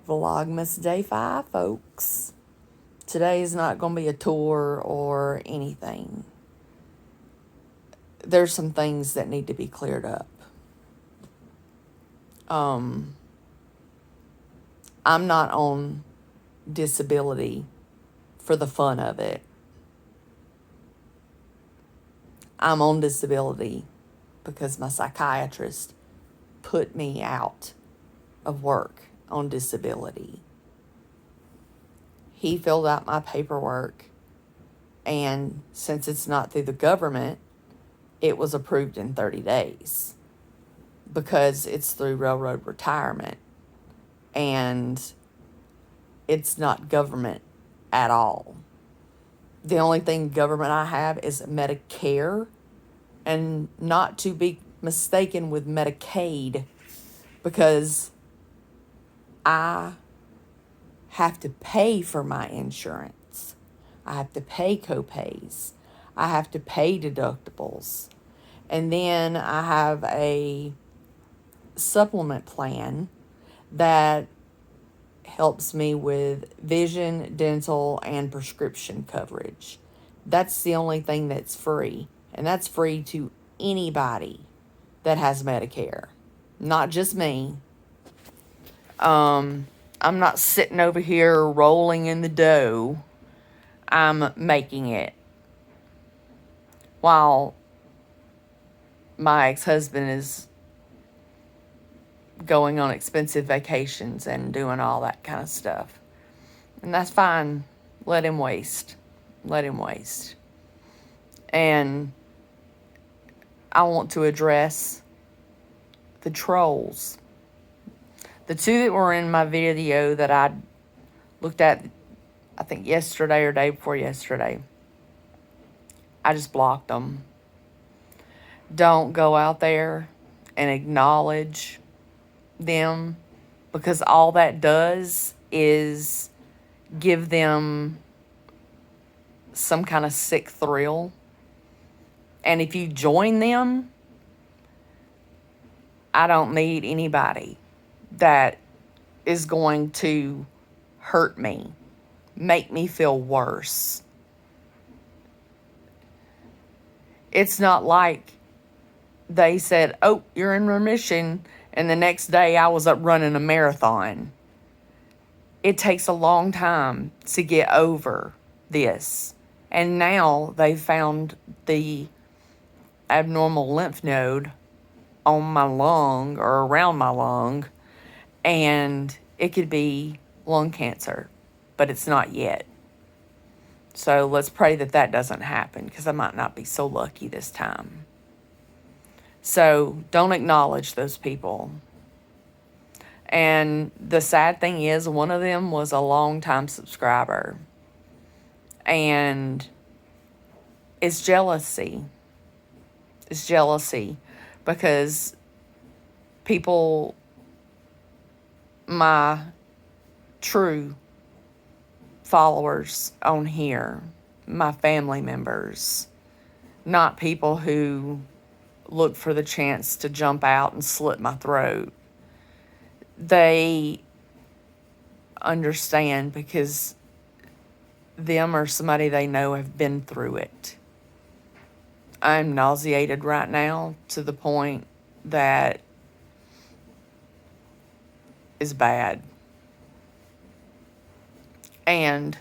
Vlogmas Day 5, folks. Today is not going to be a tour or anything. There's some things that need to be cleared up. I'm not on disability for the fun of it. I'm on disability because my psychiatrist put me out of work on disability. He filled out my paperwork, and since it's not through the government, it was approved in 30 days because it's through Railroad Retirement, and it's not government at all. The only thing government I have is Medicare, and not to be mistaken with Medicaid, because I have to pay for my insurance. I have to pay copays. I have to pay deductibles. And then I have a supplement plan that helps me with vision, dental, and prescription coverage. That's the only thing that's free. And that's free to anybody that has Medicare. Not just me. I'm not sitting over here rolling in the dough. I'm making it. While my ex-husband is going on expensive vacations and doing all that kind of stuff. And that's fine. Let him waste. Let him waste. And I want to address the trolls. The two that were in my video that I looked at, I think yesterday or day before yesterday, I just blocked them. Don't go out there and acknowledge them, because all that does is give them some kind of sick thrill. And if you join them, I don't need anybody that is going to hurt me, make me feel worse. It's not like they said, oh, you're in remission, and the next day I was up running a marathon. It takes a long time to get over this. And now they've found the abnormal lymph node on my lung or around my lung, and it could be lung cancer, but it's not yet. So let's pray that that doesn't happen, because I might not be so lucky this time. So don't acknowledge those people. And the sad thing is, one of them was a long-time subscriber. And it's jealousy. It's jealousy because people, my true followers on here, my family members, not people who look for the chance to jump out and slit my throat. They understand because them or somebody they know have been through it. I'm nauseated right now to the point that is bad. And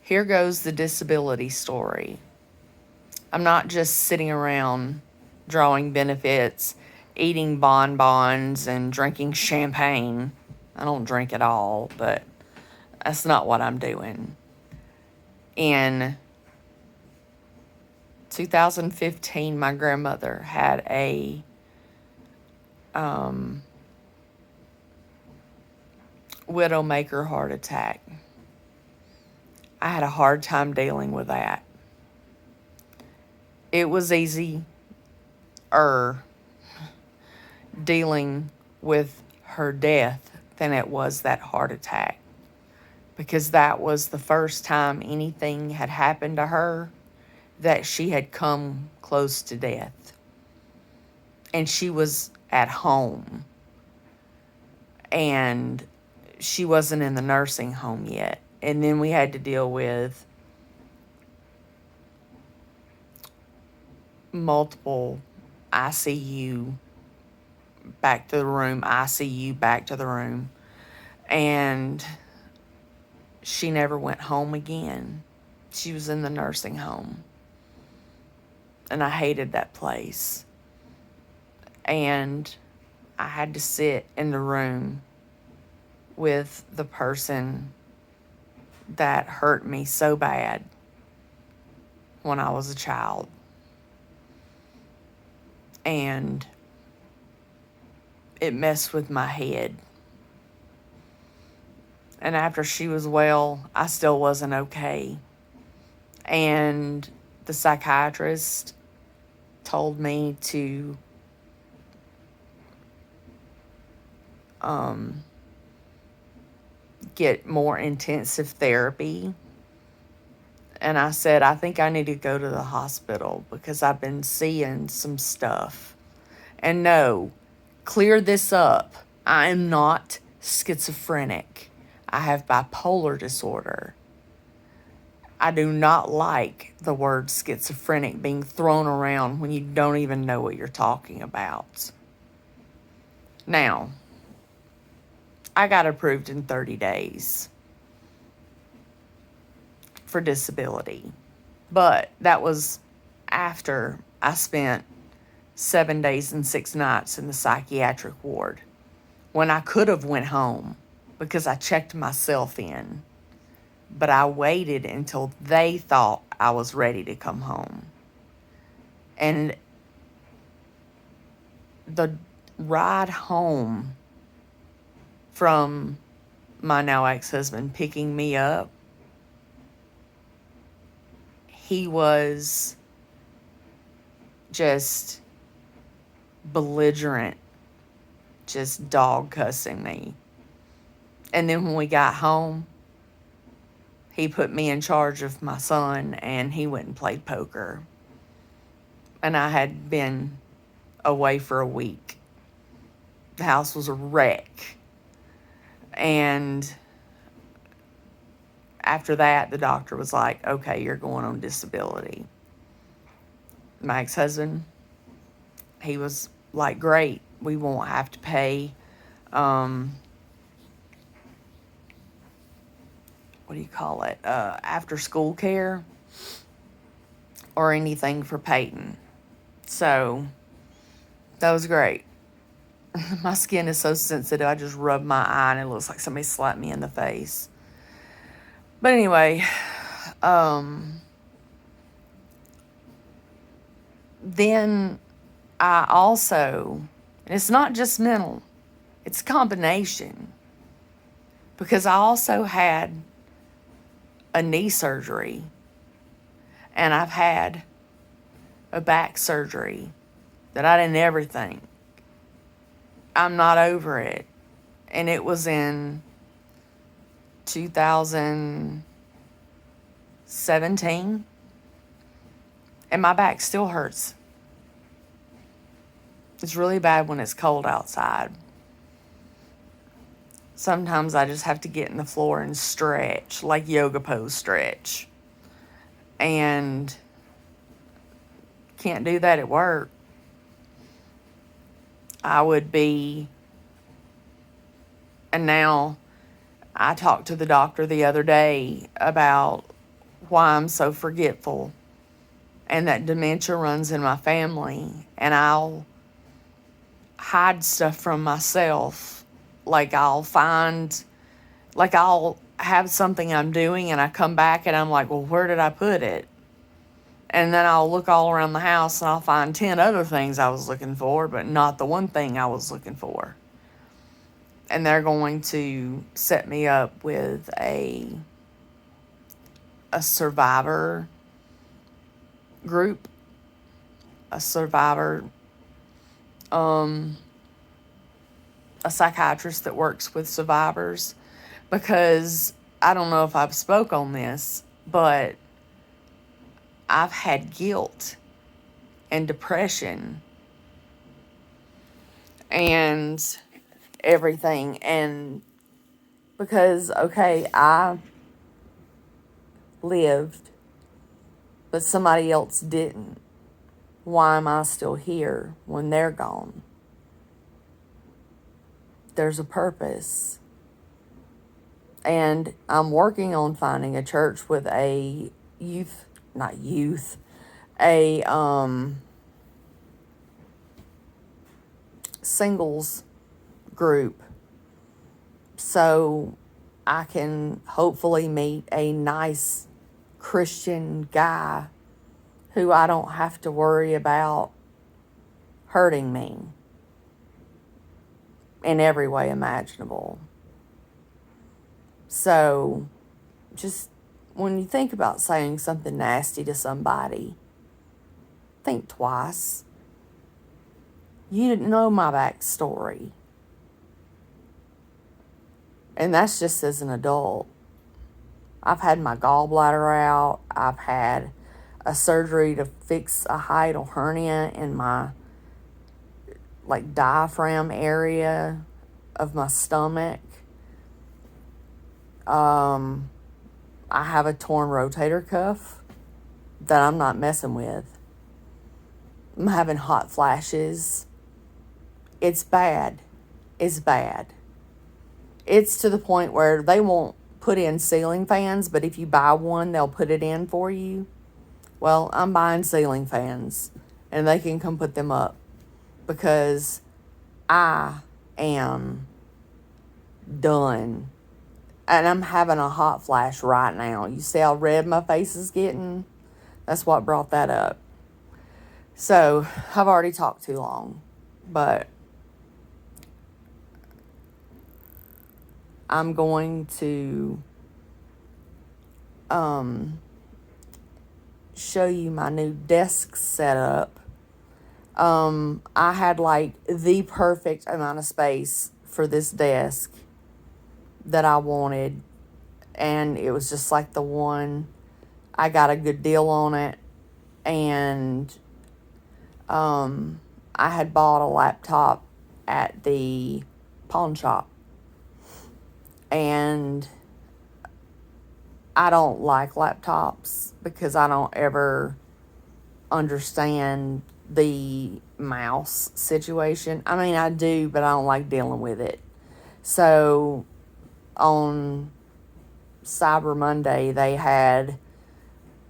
here goes the disability story. I'm not just sitting around drawing benefits, eating bonbons, and drinking champagne. I don't drink at all, but that's not what I'm doing. In 2015, my grandmother had a widowmaker heart attack. I had a hard time dealing with that. It was easier dealing with her death than it was that heart attack, because that was the first time anything had happened to her that she had come close to death. and she was at home, and she wasn't in the nursing home yet. And then we had to deal with multiple ICU back to the room, ICU back to the room. And she never went home again. She was in the nursing home. And I hated that place. And I had to sit in the room with the person that hurt me so bad when I was a child. And it messed with my head. And after she was well, I still wasn't okay. And the psychiatrist told me to get more intensive therapy. And I said, I think I need to go to the hospital because I've been seeing some stuff. And no, clear this up. I am not schizophrenic. I have bipolar disorder. I do not like the word schizophrenic being thrown around when you don't even know what you're talking about. Now, I got approved in 30 days for disability, but that was after I spent 7 days and 6 nights in the psychiatric ward when I could have went home because I checked myself in. But I waited until they thought I was ready to come home. And the ride home from my now ex-husband picking me up, he was just belligerent, just dog cussing me. And then when we got home, he put me in charge of my son, and he went and played poker. And I had been away for a week. The house was a wreck. And after that, the doctor was like, okay, you're going on disability. My ex-husband, he was like, great, we won't have to pay, after school care or anything for Peyton. So that was great. My skin is so sensitive, I just rubbed my eye and it looks like somebody slapped me in the face. But anyway, then I also, and it's not just mental, it's a combination, because I also had a knee surgery, and I've had a back surgery that I didn't ever think. I'm not over it. And it was in 2017, and my back still hurts. It's really bad when it's cold outside. Sometimes I just have to get in the floor and stretch, like yoga pose stretch. And can't do that at work. I would be, and now I talked to the doctor the other day about why I'm so forgetful and that dementia runs in my family, and I'll hide stuff from myself. Like I'll have something I'm doing and I come back and I'm like, well, where did I put it? And then I'll look all around the house and I'll find 10 other things I was looking for, but not the one thing I was looking for. And they're going to set me up with a survivor group, a psychiatrist that works with survivors, because I don't know if I've spoke on this, but I've had guilt and depression and everything. And because, okay, I lived, but somebody else didn't. Why am I still here when they're gone? There's a purpose. And I'm working on finding a church with a a singles group, so I can hopefully meet a nice Christian guy who I don't have to worry about hurting me in every way imaginable. So, just when you think about saying something nasty to somebody, think twice. You didn't know my backstory. And that's just as an adult. I've had my gallbladder out. I've had a surgery to fix a hiatal hernia in my diaphragm area of my stomach. I have a torn rotator cuff that I'm not messing with. I'm having hot flashes. It's bad. It's bad. It's to the point where they won't put in ceiling fans, but if you buy one, they'll put it in for you. Well, I'm buying ceiling fans, and they can come put them up because I am done. And I'm having a hot flash right now. You see how red my face is getting? That's what brought that up. So, I've already talked too long, but I'm going to show you my new desk setup. I had the perfect amount of space for this desk that I wanted, and it was just the one. I got a good deal on it, and I had bought a laptop at the pawn shop, and I don't like laptops because I don't ever understand the mouse situation. I mean, I do, but I don't like dealing with it. So on Cyber Monday, they had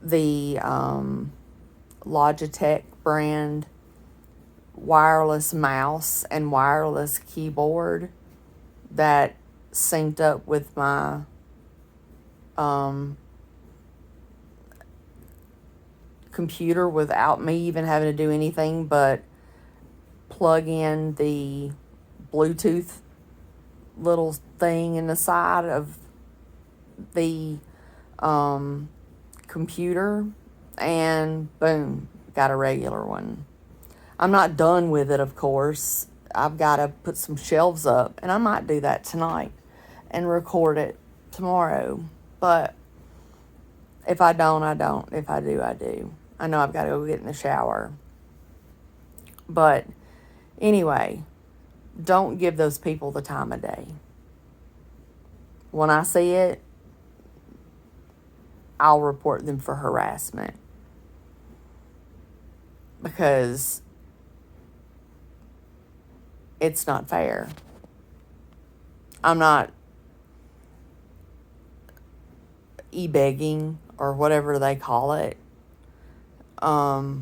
the Logitech brand wireless mouse and wireless keyboard that synced up with my computer without me even having to do anything but plug in the Bluetooth little thing in the side of the computer, and boom, got a regular one. I'm not done with it, of course. I've got to put some shelves up, and I might do that tonight and record it tomorrow. But if I don't, I don't. If I do, I do. I know I've got to go get in the shower. But anyway, don't give those people the time of day. When I see it, I'll report them for harassment. Because it's not fair. I'm not e-begging or whatever they call it. I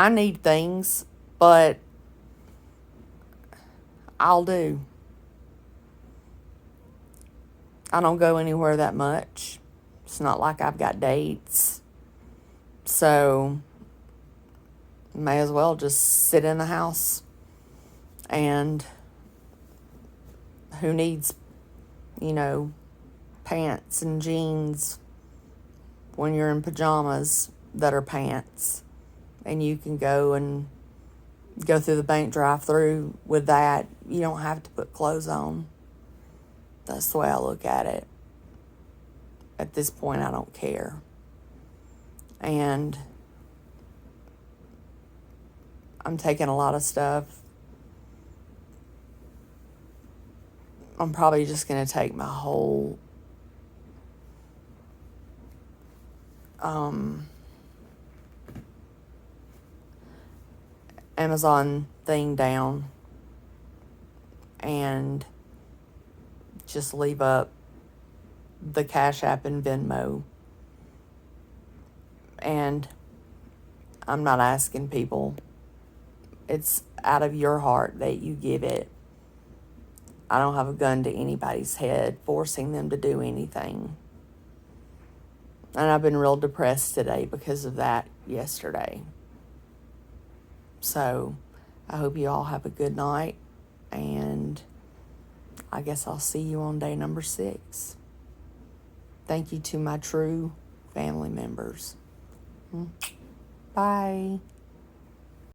need things, but I'll do. I don't go anywhere that much. It's not like I've got dates. So, may as well just sit in the house. And who needs, pants and jeans when you're in pajamas that are pants? And you can go through the bank drive-thru with that. You don't have to put clothes on. That's the way I look at it. At this point, I don't care. And I'm taking a lot of stuff I'm probably just going to take my whole Amazon thing down and just leave up the Cash App and Venmo. And I'm not asking people. It's out of your heart that you give it. I don't have a gun to anybody's head forcing them to do anything. And I've been real depressed today because of that yesterday. So I hope you all have a good night. And I guess I'll see you on day number 6. Thank you to my true family members. Bye.